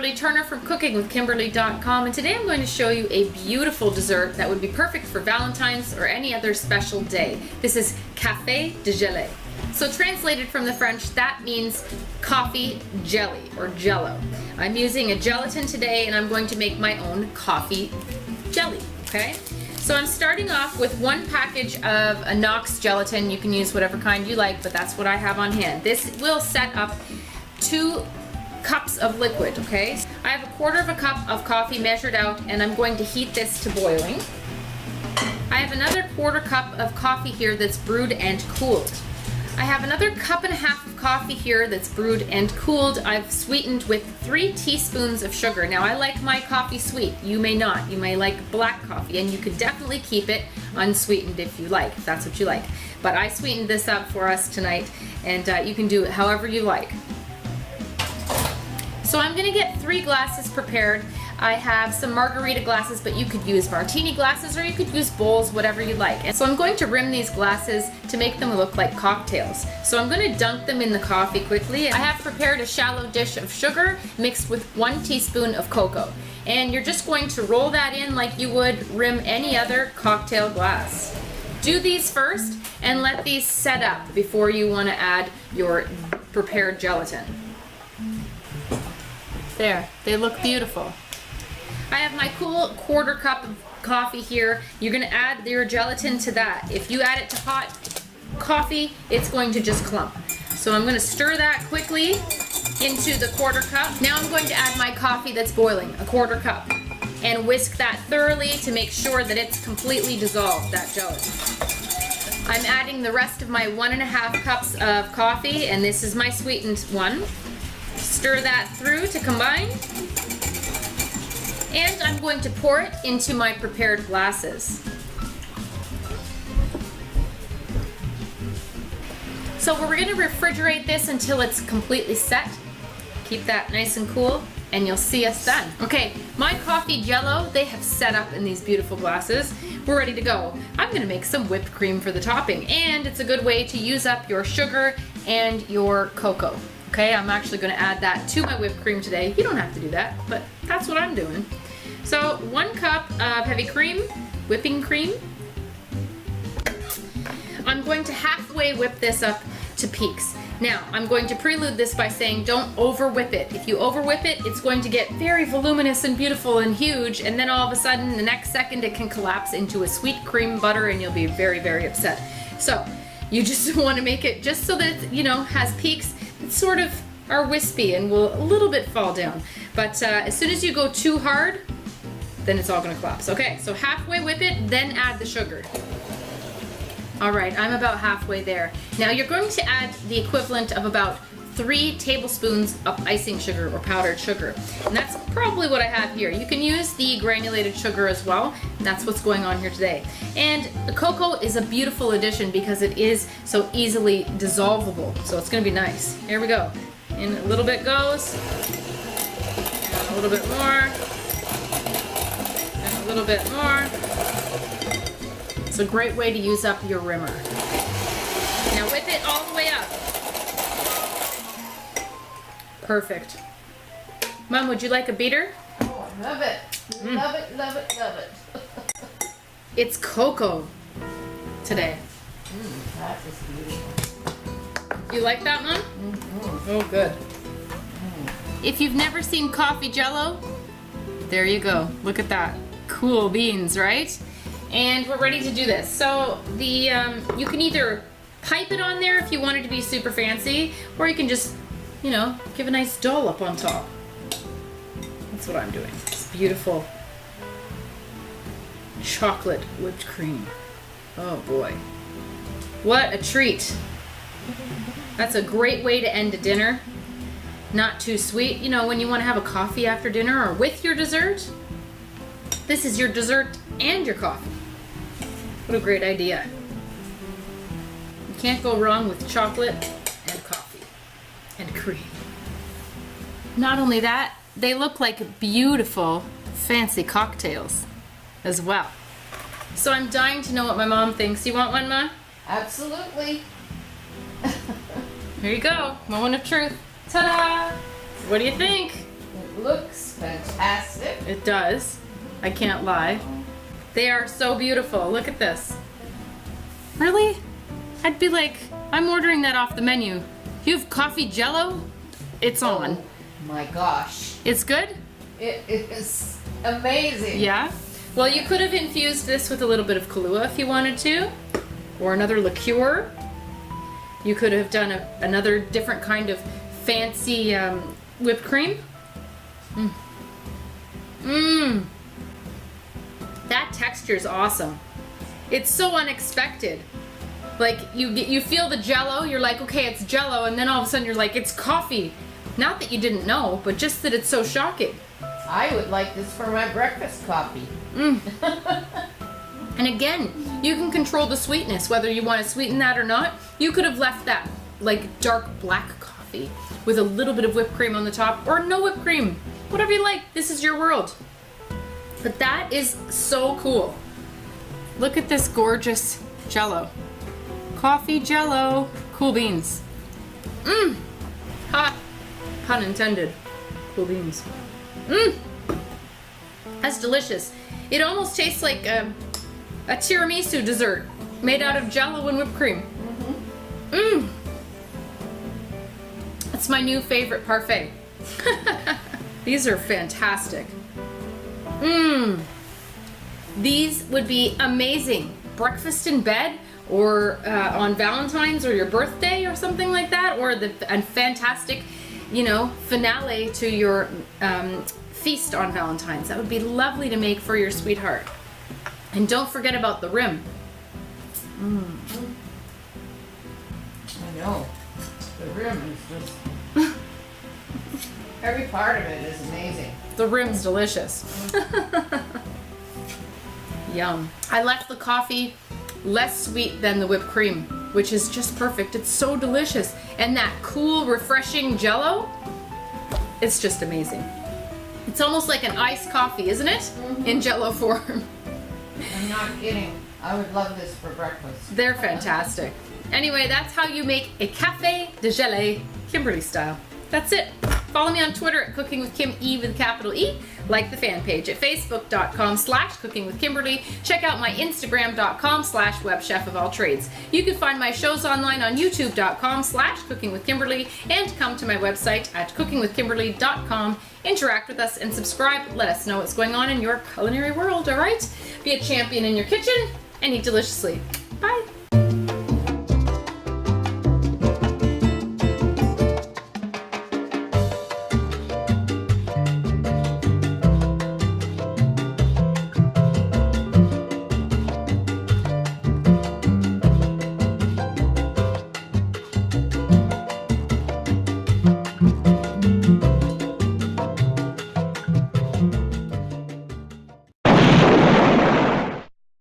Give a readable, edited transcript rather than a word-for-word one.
Kimberly Turner from cookingwithkimberly.com, and today I'm going to show you a beautiful dessert that would be perfect for Valentine's or any other special day. This is Café de Gelée. So translated from the French, that means coffee jelly or jello. I'm using a gelatin today and I'm going to make my own coffee jelly, okay? So I'm starting off with one package of a Knox gelatin. You can use whatever kind you like, but that's what I have on hand. This will set up 2 cups of liquid, okay? I have a 1/4 cup of coffee measured out and I'm going to heat this to boiling. I have another 1/4 cup of coffee here that's brewed and cooled. I have another 1.5 cups of coffee here that's brewed and cooled. I've sweetened with 3 teaspoons of sugar. Now I like my coffee sweet. You may not. You may like black coffee, and you could definitely keep it unsweetened if you like, if that's what you like. But I sweetened this up for us tonight, and you can do it however you like. So I'm gonna get 3 glasses prepared. I have some margarita glasses, but you could use martini glasses or you could use bowls, whatever you like. And so I'm going to rim these glasses to make them look like cocktails. So I'm going to dunk them in the coffee quickly. I have prepared a shallow dish of sugar mixed with 1 teaspoon of cocoa. And you're just going to roll that in like you would rim any other cocktail glass. Do these first and let these set up before you want to add your prepared gelatin. There, they look beautiful. I have my cool 1/4 cup of coffee here. You're gonna add your gelatin to that. If you add it to hot coffee, it's going to just clump. So I'm gonna stir that quickly into the 1/4 cup. Now I'm going to add my coffee that's boiling, a 1/4 cup, and whisk that thoroughly to make sure that it's completely dissolved, that gelatin. I'm adding the rest of my 1.5 cups of coffee, and this is my sweetened one. Stir that through to combine. And I'm going to pour it into my prepared glasses. So we're going to refrigerate this until it's completely set. Keep that nice and cool, and you'll see us then. Okay, my coffee jello, they have set up in these beautiful glasses. We're ready to go. I'm going to make some whipped cream for the topping, and it's a good way to use up your sugar and your cocoa. Okay, I'm actually going to add that to my whipped cream today. You don't have to do that, but that's what I'm doing. So 1 cup of heavy cream, whipping cream. I'm going to halfway whip this up to peaks. Now, I'm going to prelude this by saying don't over whip it. If you over whip it, it's going to get very voluminous and beautiful and huge, and then all of a sudden, the next second, it can collapse into a sweet cream butter and you'll be very, very upset. So, you just want to make it just so that it, you know, has peaks that sort of are wispy and will a little bit fall down. But as soon as you go too hard, then it's all gonna collapse. Okay, so halfway whip it, then add the sugar. All right, I'm about halfway there. Now you're going to add the equivalent of about 3 tablespoons of icing sugar or powdered sugar. And that's probably what I have here. You can use the granulated sugar as well. That's what's going on here today. And the cocoa is a beautiful addition because it is so easily dissolvable. So it's gonna be nice. Here we go. In a little bit goes, and a little bit more. A little bit more. It's a great way to use up your rimmer. Now whip it all the way up. Perfect. Mom, would you like a beater? Oh, I love it. Love it, love it, love it. It's cocoa today. That is beautiful. You like that, Mom? Mm-hmm. Oh, good. If you've never seen coffee jello, there you go. Look at that. Cool beans, right? And we're ready to do this. So the you can either pipe it on there if you want it to be super fancy, or you can just, you know, give a nice dollop on top. That's what I'm doing. It's beautiful chocolate whipped cream. Oh boy. What a treat. That's a great way to end a dinner. Not too sweet. You know, when you want to have a coffee after dinner or with your dessert, this is your dessert and your coffee. What a great idea. You can't go wrong with chocolate and coffee and cream. Not only that, they look like beautiful, fancy cocktails as well. So I'm dying to know what my mom thinks. You want one, Ma? Absolutely. Here you go. Moment of truth. Ta-da! What do you think? looks fantastic. It does. I can't lie. They are so beautiful. Look at this. Really? I'd be like, I'm ordering that off the menu. You have coffee jello? It's on. Oh my gosh. It's good? It is amazing. Yeah? Well, you could have infused this with a little bit of Kahlua if you wanted to, or another liqueur. You could have done another different kind of fancy whipped cream. That texture is awesome. It's so unexpected. Like you feel the jello, you're like, okay, it's jello, and then all of a sudden you're like, it's coffee. Not that you didn't know, but just that it's so shocking. I would like this for my breakfast coffee. And again, you can control the sweetness, whether you want to sweeten that or not. You could have left that like dark black coffee with a little bit of whipped cream on the top, or no whipped cream. Whatever you like, this is your world. But that is so cool. Look at this gorgeous jello. Coffee jello. Cool beans. Ha! Pun intended. Cool beans. That's delicious. It almost tastes like a tiramisu dessert made out of jello and whipped cream. That's my new favorite parfait. These are fantastic. These would be amazing. Breakfast in bed, or on Valentine's or your birthday or something like that, or a fantastic, finale to your feast on Valentine's. That would be lovely to make for your sweetheart. And don't forget about the rim. I know. The rim is just... Every part of it is amazing. The rim's delicious. Yum. I left the coffee less sweet than the whipped cream, which is just perfect. It's so delicious. And that cool, refreshing jello, it's just amazing. It's almost like an iced coffee, isn't it? In jello form. I'm not kidding. I would love this for breakfast. They're fantastic. Anyway, that's how you make a Café de Gelée, Kimberly style. That's it. Follow me on Twitter at Cooking with Kim, E with a capital E. Like the fan page at facebook.com/cookingwithkimberly. Check out my instagram.com/webchefofalltrades. You can find my shows online on youtube.com/cookingwithkimberly and come to my website at cookingwithkimberly.com. Interact with us and subscribe. Let us know what's going on in your culinary world, all right? Be a champion in your kitchen and eat deliciously. Bye.